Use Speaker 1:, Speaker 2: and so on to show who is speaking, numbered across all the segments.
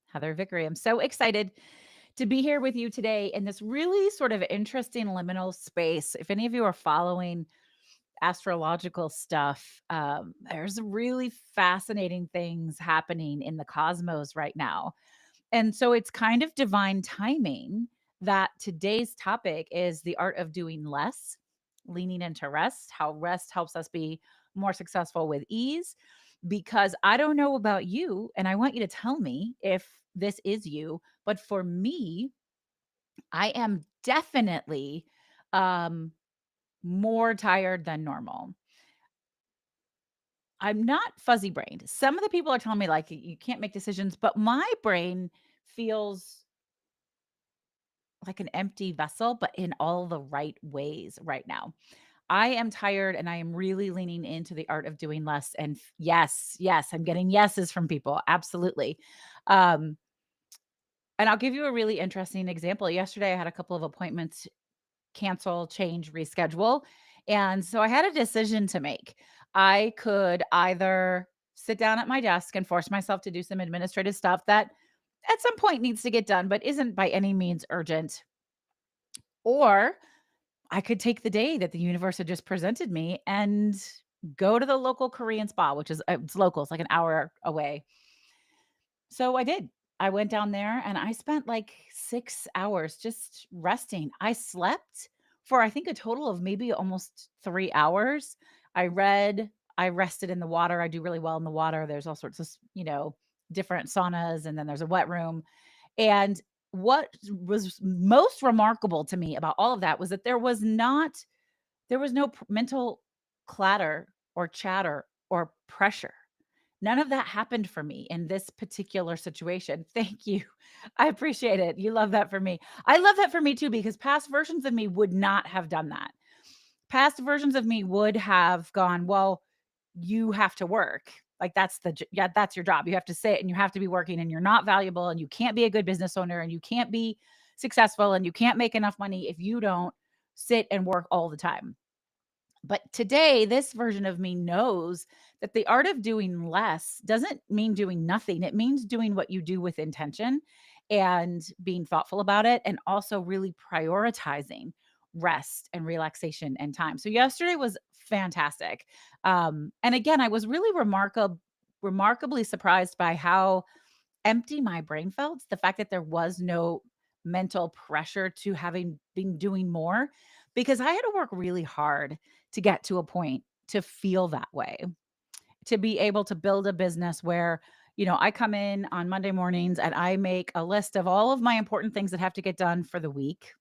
Speaker 1: Heather Vickery. I'm so excited to be here with you today in this really sort of interesting liminal space. If any of you are following astrological stuff, there's really fascinating things happening in the cosmos right now. And so it's kind of divine timing that today's topic is the art of doing less, leaning into rest, how rest helps us be more successful with ease. Because I don't know about you, and I want you to tell me if this is you, but for me, I am definitely um, more tired than normal. I'm not fuzzy brained. Some of the people are telling me, like, you can't make decisions, but my brain feels like an empty vessel, but in all the right ways right now. I am tired and I am really leaning into the art of doing less. And yes, yes, I'm getting yeses from people. Absolutely. Um, and I'll give you a really interesting example. Yesterday, I had a couple of appointments cancel, change, reschedule. And so I had a decision to make. I could either sit down at my desk and force myself to do some administrative stuff that at some point needs to get done, but isn't by any means urgent, or I could take the day that the universe had just presented me and go to the local Korean spa, which is it's local, it's like an hour away. So I did. I went down there and I spent like 6 hours just resting. I slept for I think a total of maybe almost 3 hours. I read, I rested in the water. I do really well in the water. There's all sorts of, different saunas, and then there's a wet room. And what was most remarkable to me about all of that was that there was no mental clatter or chatter or pressure. None of that happened for me in this particular situation. Thank you. I appreciate it. You love that for me. I love that for me too, because past versions of me would not have done that. Past versions of me would have gone, well, you have to work. Like yeah, that's your job. You have to sit and you have to be working, and you're not valuable, and you can't be a good business owner, and you can't be successful, and you can't make enough money if you don't sit and work all the time. But today, this version of me knows that the art of doing less doesn't mean doing nothing. It means doing what you do with intention and being thoughtful about it, and also really prioritizing rest and relaxation and time. So yesterday was fantastic. And again, I was really remarkably surprised by how empty my brain felt. The fact that there was no mental pressure to having been doing more, because I had to work really hard to get to a point to feel that way, to be able to build a business where, I come in on Monday mornings and I make a list of all of my important things that have to get done for the week.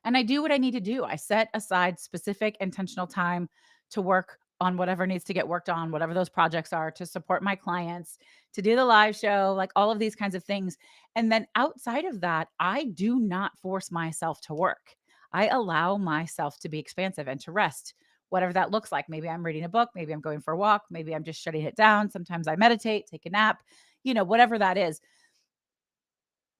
Speaker 1: And I do what I need to do. I set aside specific intentional time to work on whatever needs to get worked on, whatever those projects are, to support my clients, to do the live show, like all of these kinds of things. And then outside of that, I do not force myself to work. I allow myself to be expansive and to rest, whatever that looks like. Maybe I'm reading a book, maybe I'm going for a walk, maybe I'm just shutting it down. Sometimes I meditate, take a nap, whatever that is.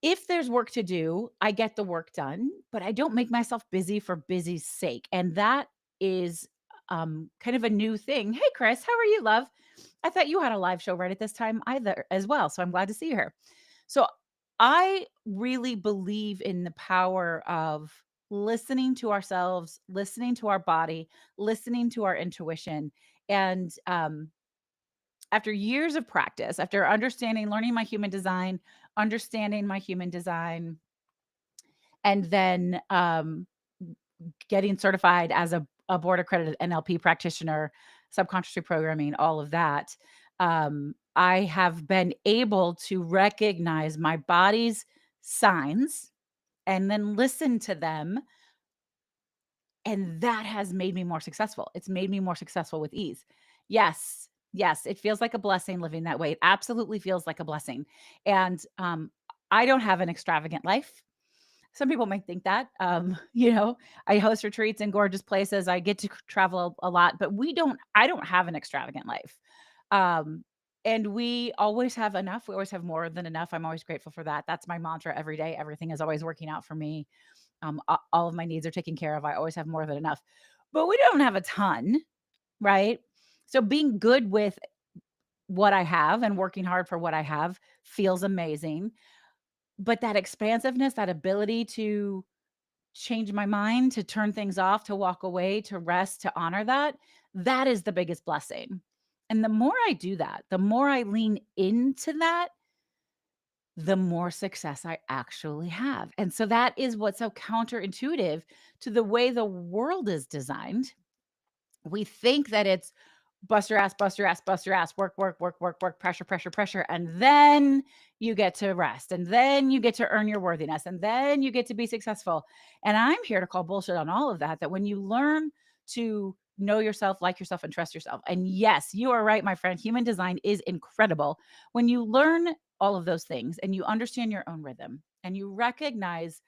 Speaker 1: If there's work to do, I get the work done, but I don't make myself busy for busy's sake. And that is kind of a new thing. Hey, Chris, how are you, love? I thought you had a live show right at this time either as well. So I'm glad to see you here. So I really believe in the power of listening to ourselves, listening to our body, listening to our intuition. And after years of practice, after learning my human design, understanding my human design, and then getting certified as a board accredited NLP practitioner, subconscious reprogramming, all of that, I have been able to recognize my body's signs and then listen to them. And that has made me more successful. It's made me more successful with ease. Yes. Yes, it feels like a blessing living that way. It absolutely feels like a blessing. And I don't have an extravagant life. Some people might think that. I host retreats in gorgeous places. I get to travel a lot, but I don't have an extravagant life. Um, and we always have enough. We always have more than enough. I'm always grateful for that. That's my mantra every day. Everything is always working out for me. All of my needs are taken care of. I always have more than enough, but we don't have a ton, right? So being good with what I have and working hard for what I have feels amazing. But that expansiveness, that ability to change my mind, to turn things off, to walk away, to rest, to honor that, that is the biggest blessing. And the more I do that, the more I lean into that, the more success I actually have. And so that is what's so counterintuitive to the way the world is designed. We think that it's bust your ass, bust your ass, bust your ass, work, work, work, work, work, pressure, pressure, pressure. And then you get to rest. And then you get to earn your worthiness. And then you get to be successful. And I'm here to call bullshit on all of that, that when you learn to know yourself, like yourself, and trust yourself. And yes, you are right, my friend. Human design is incredible. When you learn all of those things and you understand your own rhythm and you recognize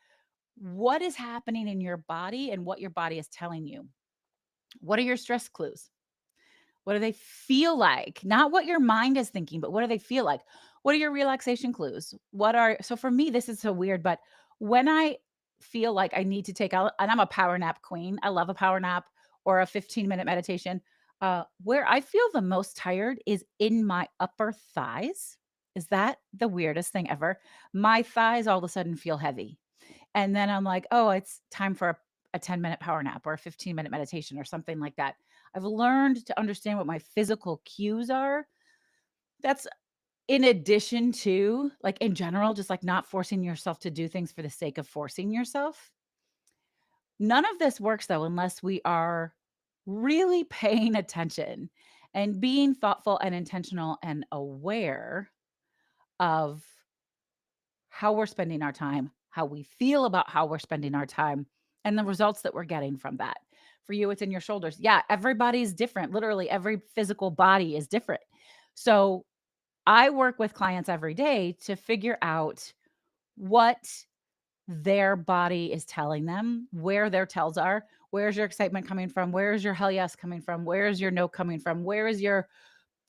Speaker 1: what is happening in your body and what your body is telling you. What are your stress clues? What do they feel like? Not what your mind is thinking, but what do they feel like? What are your relaxation clues? So for me, this is so weird, but when I feel like I need to take out, and I'm a power nap queen, I love a power nap or a 15-minute meditation. Where I feel the most tired is in my upper thighs. Is that the weirdest thing ever? My thighs all of a sudden feel heavy. And then I'm like, "Oh, it's time for a 10-minute power nap or a 15-minute meditation," or something like that. I've learned to understand what my physical cues are. That's in addition to, like, in general, just, like, not forcing yourself to do things for the sake of forcing yourself. None of this works, though, unless we are really paying attention and being thoughtful and intentional and aware of how we're spending our time, how we feel about how we're spending our time, and the results that we're getting from that. For you, it's in your shoulders. Yeah, everybody's different. Literally, every physical body is different. So I work with clients every day to figure out what their body is telling them, where their tells are. Where's your excitement coming from? Where is your hell yes coming from? Where is your no coming from? Where is your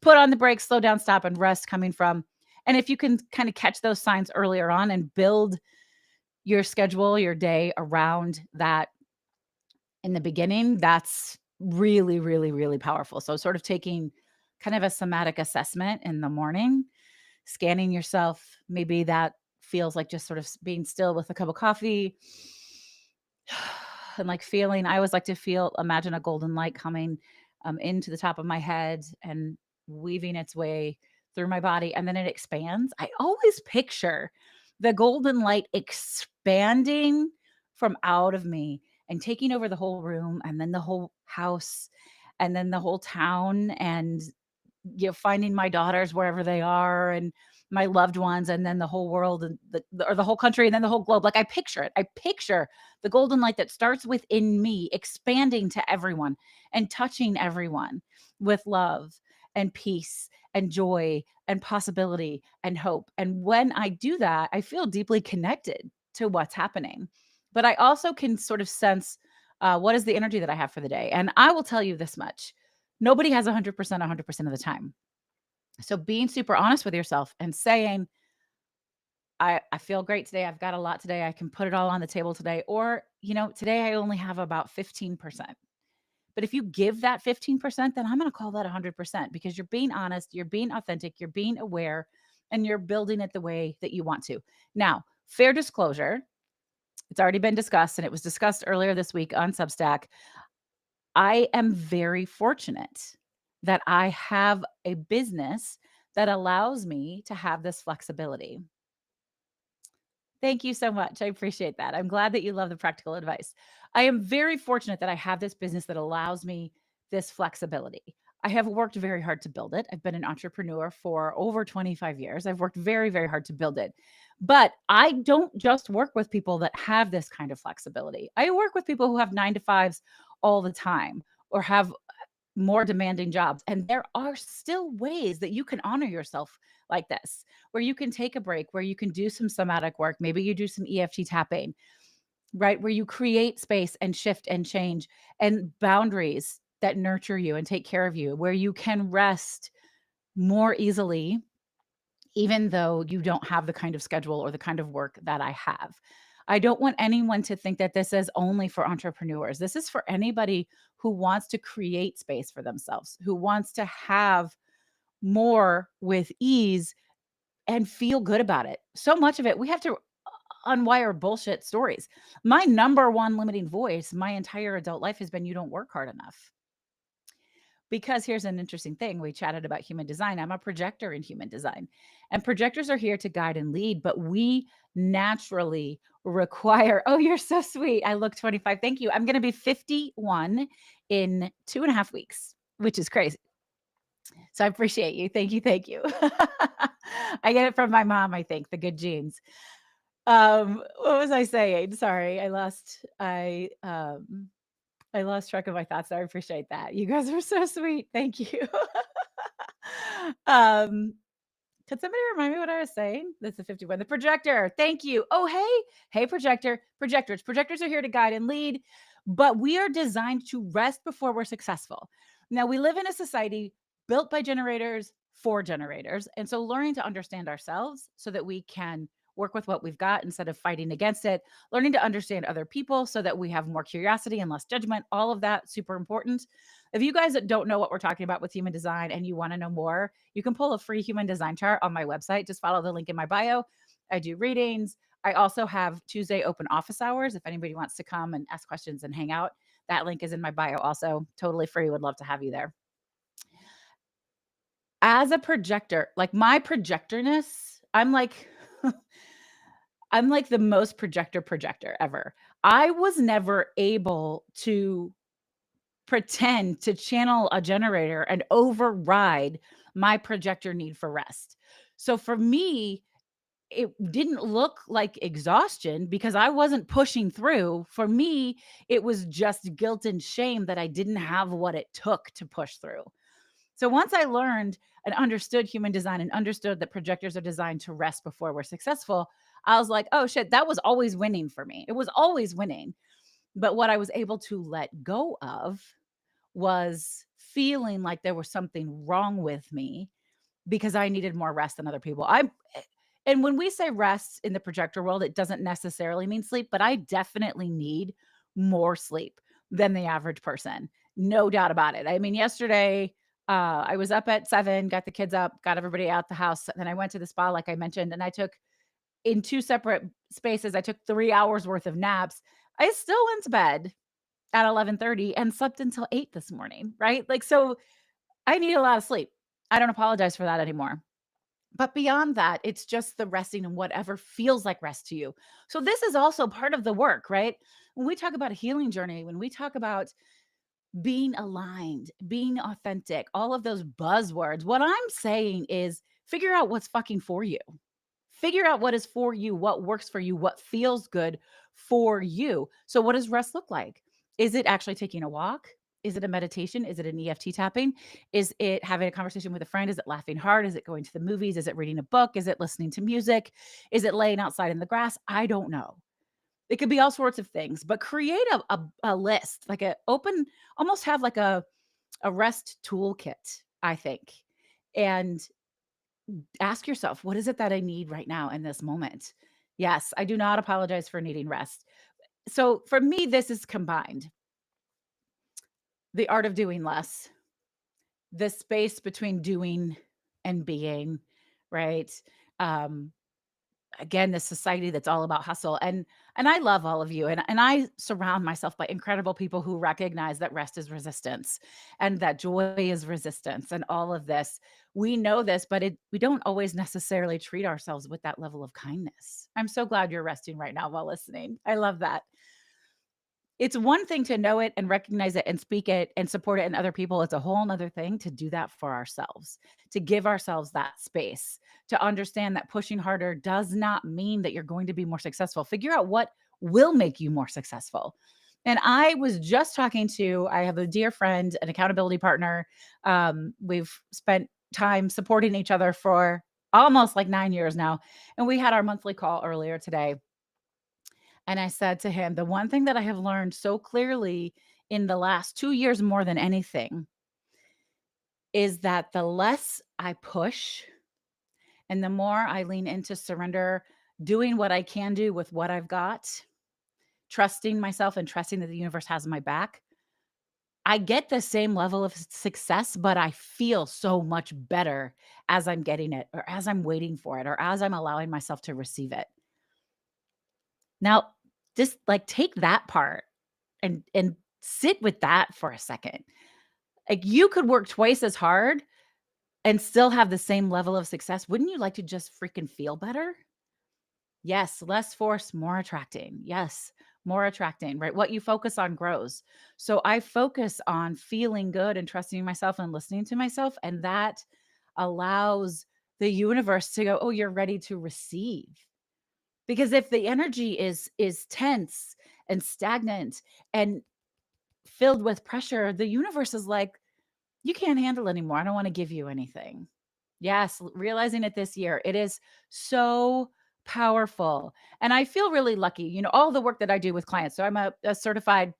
Speaker 1: put on the brakes, slow down, stop, and rest coming from? And if you can kind of catch those signs earlier on and build your schedule, your day around that in the beginning, that's really, really, really powerful. So, sort of taking kind of a somatic assessment in the morning, scanning yourself. Maybe that feels like just sort of being still with a cup of coffee and like feeling. I always like to imagine a golden light coming into the top of my head and weaving its way through my body, and then it expands. I always picture the golden light expanding from out of me and taking over the whole room, and then the whole house, and then the whole town, and finding my daughters wherever they are, and my loved ones, and then the whole world, and or the whole country, and then the whole globe. Like, I picture it. I picture the golden light that starts within me expanding to everyone and touching everyone with love and peace and joy and possibility and hope. And when I do that, I feel deeply connected to what's happening. But I also can sort of sense what is the energy that I have for the day. And I will tell you this much: nobody has 100% 100% of the time. So being super honest with yourself and saying, I feel great today. I've got a lot today. I can put it all on the table today. Or, today I only have about 15%. But if you give that 15%, then I'm going to call that 100% because you're being honest, you're being authentic, you're being aware, and you're building it the way that you want to. Now, fair disclosure, it's already been discussed, and it was discussed earlier this week on Substack. I am very fortunate that I have a business that allows me to have this flexibility. Thank you so much. I appreciate that. I'm glad that you love the practical advice. I am very fortunate that I have this business that allows me this flexibility. I have worked very hard to build it. I've been an entrepreneur for over 25 years. I've worked very, very hard to build it. But I don't just work with people that have this kind of flexibility. I work with people who have 9 to 5s all the time or have more demanding jobs. And there are still ways that you can honor yourself like this, where you can take a break, where you can do some somatic work. Maybe you do some EFT tapping, right? Where you create space and shift and change and boundaries that nurture you and take care of you, where you can rest more easily, even though you don't have the kind of schedule or the kind of work that I have. I don't want anyone to think that this is only for entrepreneurs. This is for anybody who wants to create space for themselves, who wants to have more with ease and feel good about it. So much of it, we have to unwire bullshit stories. My number one limiting voice my entire adult life has been, "You don't work hard enough." Because here's an interesting thing, we chatted about human design. I'm a projector in human design, and projectors are here to guide and lead, but we naturally require oh, you're so sweet. I look 25. Thank you. I'm gonna be 51 in 2.5 weeks, which is crazy. So I appreciate you. Thank you, thank you. I get it from my mom, I think, the good genes. What was I saying? Sorry, I lost track of my thoughts. So I appreciate that. You guys are so sweet. Thank you. um, could somebody remind me what I was saying? That's the 51. The projector. Thank you. Oh, hey. Hey, projector. Projectors. Projectors are here to guide and lead, but we are designed to rest before we're successful. Now, we live in a society built by generators for generators. And so learning to understand ourselves so that we can work with what we've got instead of fighting against it, learning to understand other people so that we have more curiosity and less judgment, all of that super important. If you guys don't know what we're talking about with human design and you want to know more, you can pull a free human design chart on my website. Just follow the link in my bio. I do readings. I also have Tuesday open office hours. If anybody wants to come and ask questions and hang out, that link is in my bio also. Totally free. Would love to have you there. As a projector, like my projectorness, I'm like the most projector ever. I was never able to pretend to channel a generator and override my projector need for rest. So for me, it didn't look like exhaustion because I wasn't pushing through. For me, it was just guilt and shame that I didn't have what it took to push through. So once I learned and understood human design and understood that projectors are designed to rest before we're successful, I was like, oh shit, that was always winning for me. It was always winning. But what I was able to let go of was feeling like there was something wrong with me because I needed more rest than other people. And when we say rest in the projector world, it doesn't necessarily mean sleep, but I definitely need more sleep than the average person. No doubt about it. I mean, yesterday, I was up at 7, got the kids up, got everybody out the house. Then I went to the spa, like I mentioned, and I took in 2 separate spaces, I took 3 hours worth of naps. I still went to bed at 11:30 and slept until 8 this morning, right? Like, so I need a lot of sleep. I don't apologize for that anymore. But beyond that, it's just the resting and whatever feels like rest to you. So this is also part of the work, right? When we talk about a healing journey, when we talk about being aligned, being authentic, all of those buzzwords, what I'm saying is figure out what's fucking for you. Figure out what is for you, what works for you, what feels good for you. So, what does rest look like? Is it actually taking a walk? Is it a meditation? Is it an EFT tapping? Is it having a conversation with a friend? Is it laughing hard? Is it going to the movies? Is it reading a book? Is it listening to music? Is it laying outside in the grass? I don't know. It could be all sorts of things, but create a list, like a open, almost have like a rest toolkit, I think. And ask yourself, what is it that I need right now in this moment? Yes, I do not apologize for needing rest. So for me, this is combined the art of doing less, the space between doing and being, right? Um, again, this society that's all about hustle. And I love all of you. And I surround myself by incredible people who recognize that rest is resistance and that joy is resistance and all of this. We know this, but we don't always necessarily treat ourselves with that level of kindness. I'm so glad you're resting right now while listening. I love that. It's one thing to know it and recognize it and speak it and support it in other people. It's a whole nother thing to do that for ourselves, to give ourselves that space, to understand that pushing harder does not mean that you're going to be more successful. Figure out what will make you more successful. And I was just talking to, I have a dear friend, an accountability partner. We've spent time supporting each other for almost like 9 years now. And we had our monthly call earlier today. And I said to him, the one thing that I have learned so clearly in the last 2 years more than anything is that the less I push and the more I lean into surrender, doing what I can do with what I've got, trusting myself and trusting that the universe has my back, I get the same level of success, but I feel so much better as I'm getting it or as I'm waiting for it or as I'm allowing myself to receive it. Now, just like take that part and sit with that for a second. Like you could work twice as hard and still have the same level of success. Wouldn't you like to just freaking feel better? Yes, less force, more attracting. Yes, more attracting, right? What you focus on grows. So I focus on feeling good and trusting myself and listening to myself. And that allows the universe to go, oh, you're ready to receive. Because if the energy is tense and stagnant and filled with pressure, the universe is like, you can't handle anymore. I don't want to give you anything. Yes, realizing it this year. It is so powerful. And I feel really lucky, all the work that I do with clients. So I'm a certified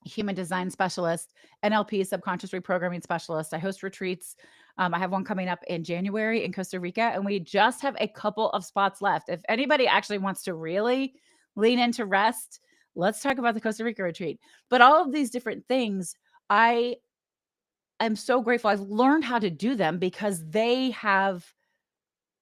Speaker 1: human design specialist, NLP, subconscious reprogramming specialist. I host retreats. I have one coming up in January in Costa Rica, and we just have a couple of spots left. If anybody actually wants to really lean into rest, let's talk about the Costa Rica retreat. But all of these different things, I am so grateful. I've learned how to do them because they have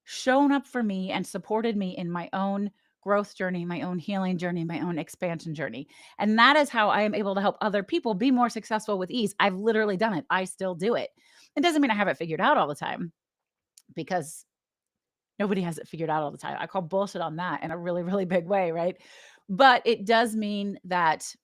Speaker 1: shown up for me and supported me in my own growth journey, my own healing journey, my own expansion journey. And that is how I am able to help other people be more successful with ease. I've literally done it. I still do it. It doesn't mean I have it figured out all the time because nobody has it figured out all the time. I call bullshit on that in a really, really big way, right? But it does mean that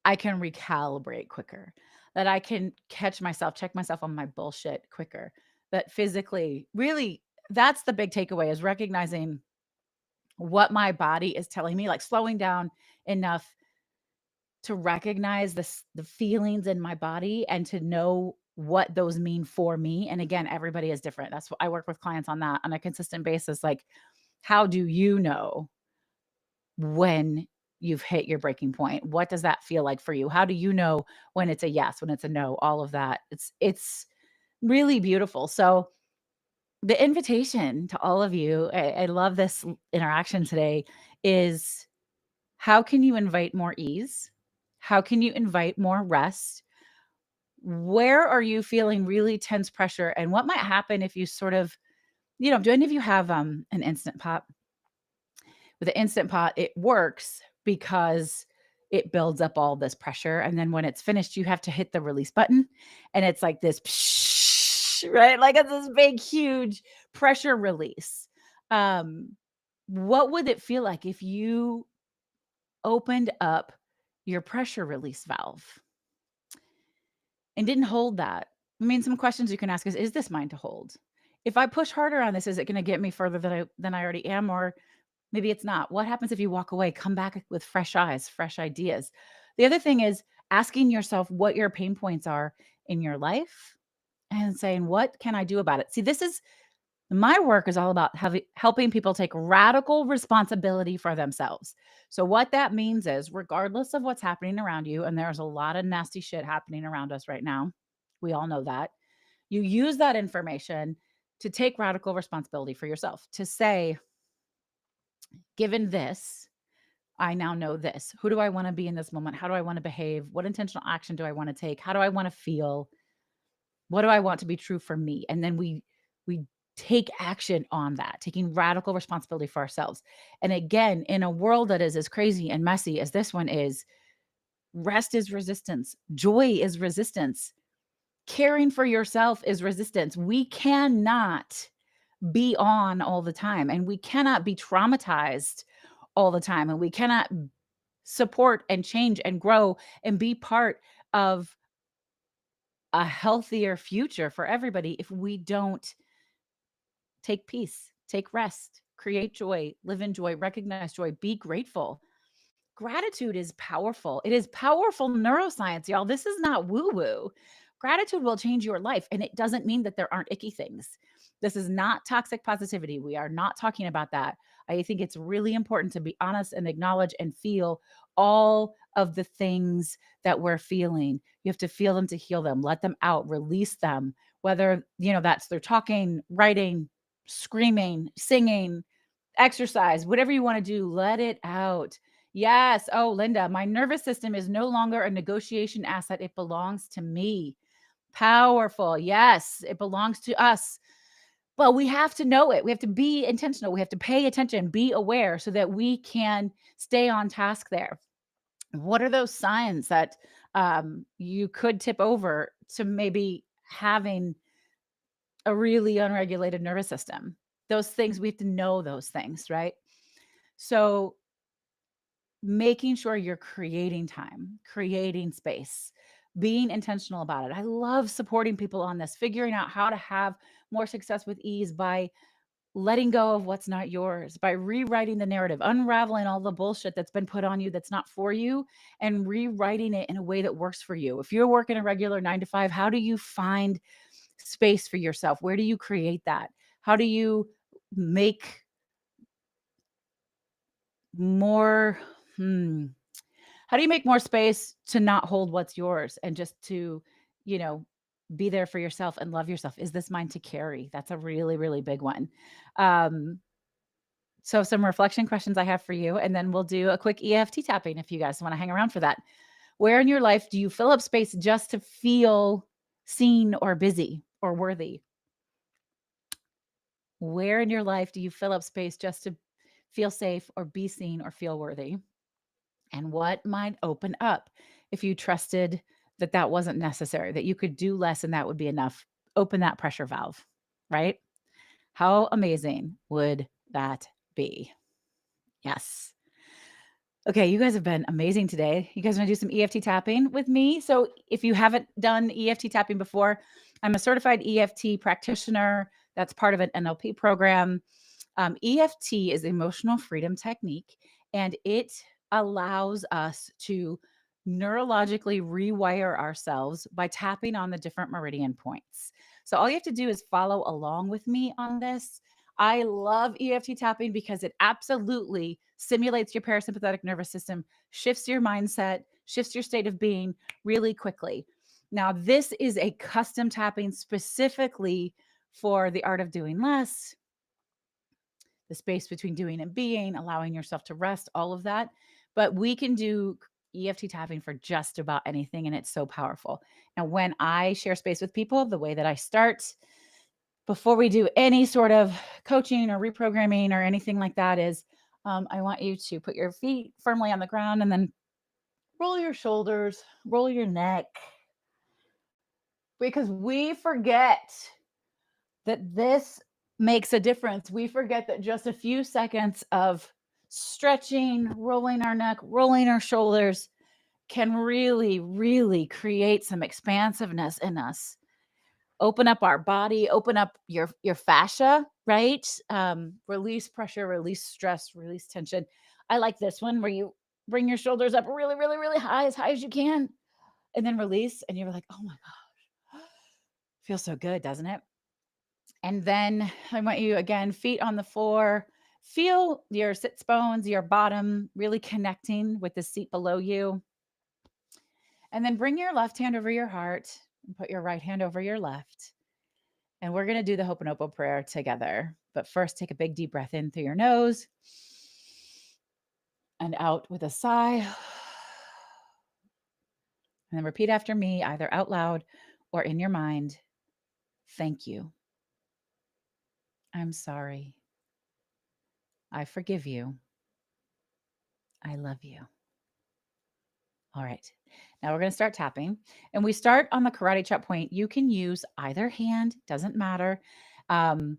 Speaker 1: I can recalibrate quicker, that I can catch myself, check myself on my bullshit quicker, that physically really that's the big takeaway is recognizing what my body is telling me, like slowing down enough to recognize the feelings in my body and to know what those mean for me. And again, everybody is different. That's what I work with clients on that on a consistent basis. Like, how do you know when you've hit your breaking point? What does that feel like for you? How do you know when it's a yes, when it's a no, all of that? It's really beautiful. So the invitation to all of you, I love this interaction today, is how can you invite more ease? How can you invite more rest? Where are you feeling really tense pressure? And what might happen if you sort of, do any of you have an instant pot? With the instant pot, it works because it builds up all this pressure. And then when it's finished, you have to hit the release button. And it's like this, right? Like it's this big, huge pressure release. Um, what would it feel like if you opened up your pressure release valve and didn't hold that? I mean, some questions you can ask is this mine to hold? If I push harder on this, is it going to get me further than I already am? Or maybe it's not. What happens if you walk away, come back with fresh eyes, fresh ideas? The other thing is asking yourself what your pain points are in your life and saying, what can I do about it? See, this is my work is all about helping people take radical responsibility for themselves. So, what that means is, regardless of what's happening around you, and there's a lot of nasty shit happening around us right now, we all know that, you use that information to take radical responsibility for yourself, to say, given this, I now know this. Who do I want to be in this moment? How do I want to behave? What intentional action do I want to take? How do I want to feel? What do I want to be true for me? And then we take action on that, taking radical responsibility for ourselves. And again, in a world that is as crazy and messy as this one is, rest is resistance, joy is resistance, caring for yourself is resistance. We cannot be on all the time, and we cannot be traumatized all the time, and we cannot support and change and grow and be part of a healthier future for everybody if we don't take peace, take rest, create joy, live in joy, recognize joy, be grateful. Gratitude is powerful. It is powerful neuroscience, y'all. This is not woo woo. Gratitude will change your life. And it doesn't mean that there aren't icky things. This is not toxic positivity. We are not talking about that. I think it's really important to be honest and acknowledge and feel all of the things that we're feeling. You have to feel them to heal them, let them out, release them, whether, that's they're talking, writing, screaming, singing, exercise, whatever you want to do, let it out. Yes. Oh, Linda, my nervous system is no longer a negotiation asset. It belongs to me. Powerful. Yes, it belongs to us. But we have to know it. We have to be intentional. We have to pay attention, be aware so that we can stay on task there. What are those signs that you could tip over to maybe having a really unregulated nervous system? Those things, we have to know those things, right? So, making sure you're creating time, creating space, being intentional about it. I love supporting people on this, figuring out how to have more success with ease by letting go of what's not yours, by rewriting the narrative, unraveling all the bullshit that's been put on you that's not for you, and rewriting it in a way that works for you. If you're working a regular 9 to 5, how do you find space for yourself? Where do you create that? How do you make more? Hmm, how do you make more space to not hold what's yours and just to, you know, be there for yourself and love yourself? Is this mine to carry? That's a really, really big one. Um, So some reflection questions I have for you, and then we'll do a quick EFT tapping if you guys want to hang around for that. Where in your life do you fill up space just to feel seen or busy or worthy? Where in your life do you fill up space just to feel safe or be seen or feel worthy? And what might open up if you trusted that that wasn't necessary, that you could do less and that would be enough? Open that pressure valve, right? How amazing would that be? Yes. Okay, you guys have been amazing today. You guys want to do some EFT tapping with me? So, if you haven't done EFT tapping before, I'm a certified EFT practitioner. That's part of an NLP program. EFT is emotional freedom technique, and it allows us to neurologically rewire ourselves by tapping on the different meridian points. So all you have to do is follow along with me on this. I love EFT tapping because it absolutely simulates your parasympathetic nervous system, shifts your mindset, shifts your state of being really quickly. Now, this is a custom tapping specifically for the art of doing less, the space between doing and being, allowing yourself to rest, all of that. But we can do EFT tapping for just about anything, and it's so powerful. And when I share space with people, the way that I start before we do any sort of coaching or reprogramming or anything like that is I want you to put your feet firmly on the ground and then roll your shoulders, roll your neck, because we forget that this makes a difference. We forget that just a few seconds of stretching, rolling our neck, rolling our shoulders can really, really create some expansiveness in us. Open up our body, open up your fascia, right? Release pressure, release stress, release tension. I like this one where you bring your shoulders up really, really, really high, as high as you can, and then release. And you're like, oh my gosh, feels so good, doesn't it? And then I want you again, feet on the floor. Feel your sits bones, your bottom really connecting with the seat below you. And then bring your left hand over your heart and put your right hand over your left. And we're going to do the Ho'oponopo prayer together. But first, take a big deep breath in through your nose and out with a sigh. And then repeat after me, either out loud or in your mind. Thank you. I'm sorry. I forgive you. I love you. All right. Now we're going to start tapping. And we start on the karate chop point. You can use either hand, doesn't matter. Um,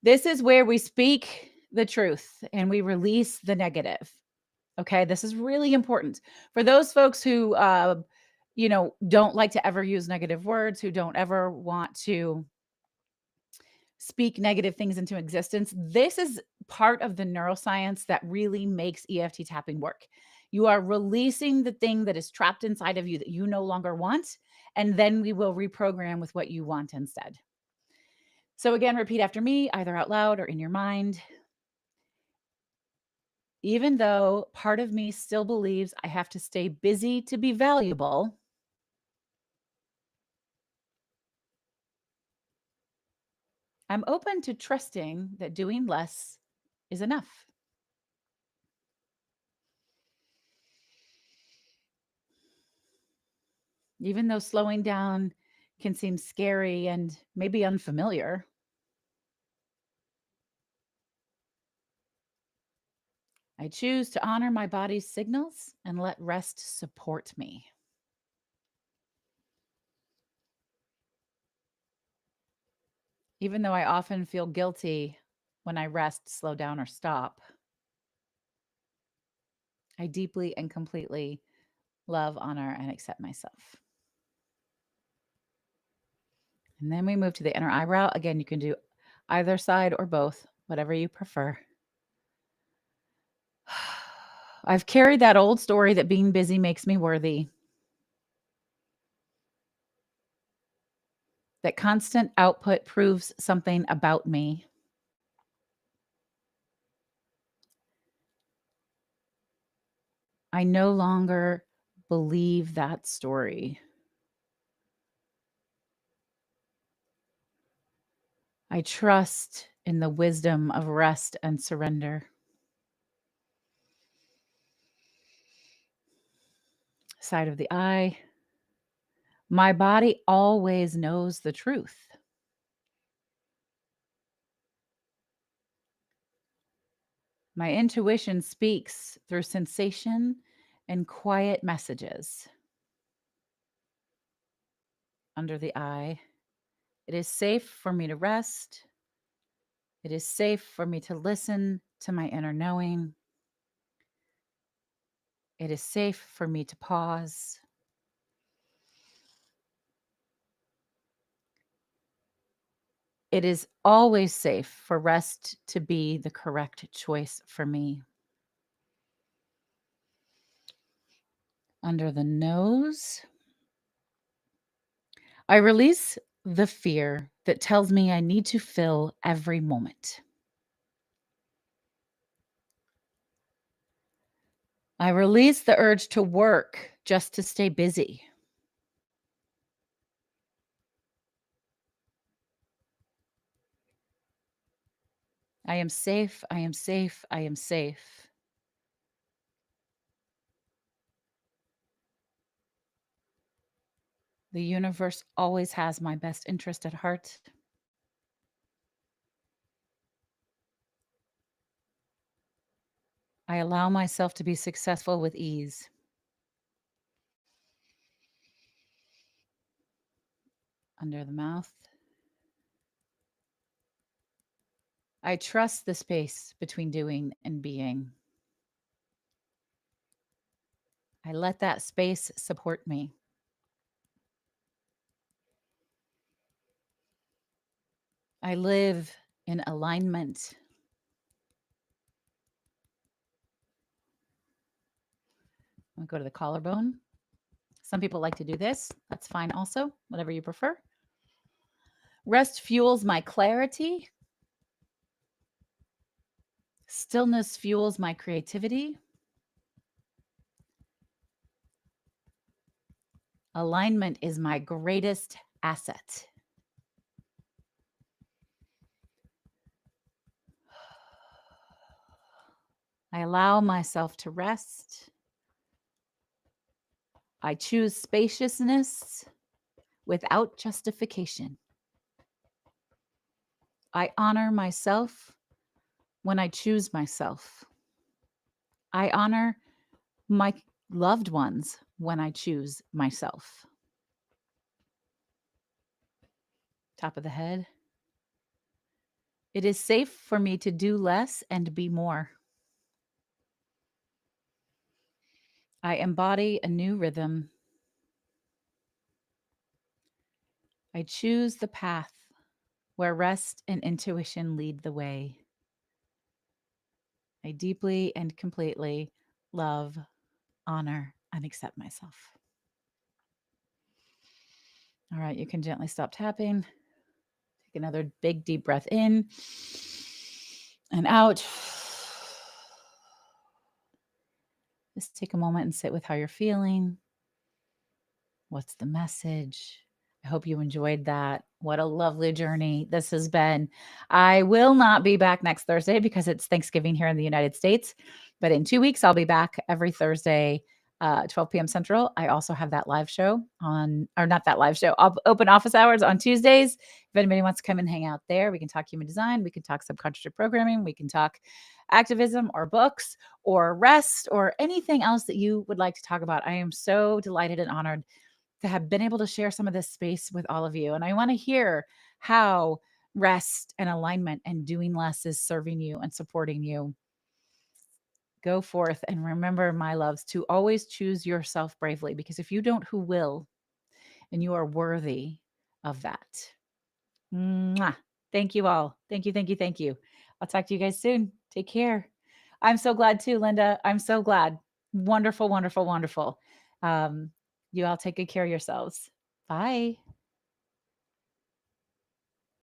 Speaker 1: this is where we speak the truth and we release the negative. Okay. This is really important for those folks who, don't like to ever use negative words, who don't ever want to speak negative things into existence. This is part of the neuroscience that really makes EFT tapping work. You are releasing the thing that is trapped inside of you that you no longer want, and then we will reprogram with what you want instead. So, again, repeat after me, either out loud or in your mind. Even though part of me still believes I have to stay busy to be valuable, I'm open to trusting that doing less is enough. Even though slowing down can seem scary and maybe unfamiliar, I choose to honor my body's signals and let rest support me. Even though I often feel guilty when I rest, slow down, or stop, I deeply and completely love, honor, and accept myself. And then we move to the inner eyebrow. Again, you can do either side or both, whatever you prefer. I've carried that old story that being busy makes me worthy, that constant output proves something about me. I no longer believe that story. I trust in the wisdom of rest and surrender. Side of the eye. My body always knows the truth. My intuition speaks through sensation and quiet messages. Under the eye. It is safe for me to rest. It is safe for me to listen to my inner knowing. It is safe for me to pause. It is always safe for rest to be the correct choice for me. Under the nose, I release the fear that tells me I need to fill every moment. I release the urge to work just to stay busy. I am safe. I am safe. I am safe. The universe always has my best interest at heart. I allow myself to be successful with ease. Under the mouth. I trust the space between doing and being. I let that space support me. I live in alignment. I'll go to the collarbone. Some people like to do this. That's fine also, whatever you prefer. Rest fuels my clarity. Stillness fuels my creativity. Alignment is my greatest asset. I allow myself to rest. I choose spaciousness without justification. I honor myself when I choose myself. I honor my loved ones when I choose myself. Top of the head. It is safe for me to do less and be more. I embody a new rhythm. I choose the path where rest and intuition lead the way. I deeply and completely love, honor, and accept myself. All right, you can gently stop tapping. Take another big, deep breath in and out. Just take a moment and sit with how you're feeling. What's the message? I hope you enjoyed that. What a lovely journey this has been. I will not be back next Thursday because it's Thanksgiving here in the United States. But in 2 weeks, I'll be back every Thursday 12 p.m. Central. I also have that live show on, or not that live show, open office hours on Tuesdays. If anybody wants to come and hang out there, we can talk human design, we can talk subconscious programming, we can talk activism or books or rest or anything else that you would like to talk about. I am so delighted and honored to have been able to share some of this space with all of you. And I want to hear how rest and alignment and doing less is serving you and supporting you. Go forth and remember, my loves, to always choose yourself bravely, because if you don't, who will? And you are worthy of that. Mwah. Thank you all. Thank you. Thank you. Thank you. I'll talk to you guys soon. Take care. I'm so glad too, Linda. I'm so glad. Wonderful, wonderful, wonderful. Um, you all take good care of yourselves. Bye.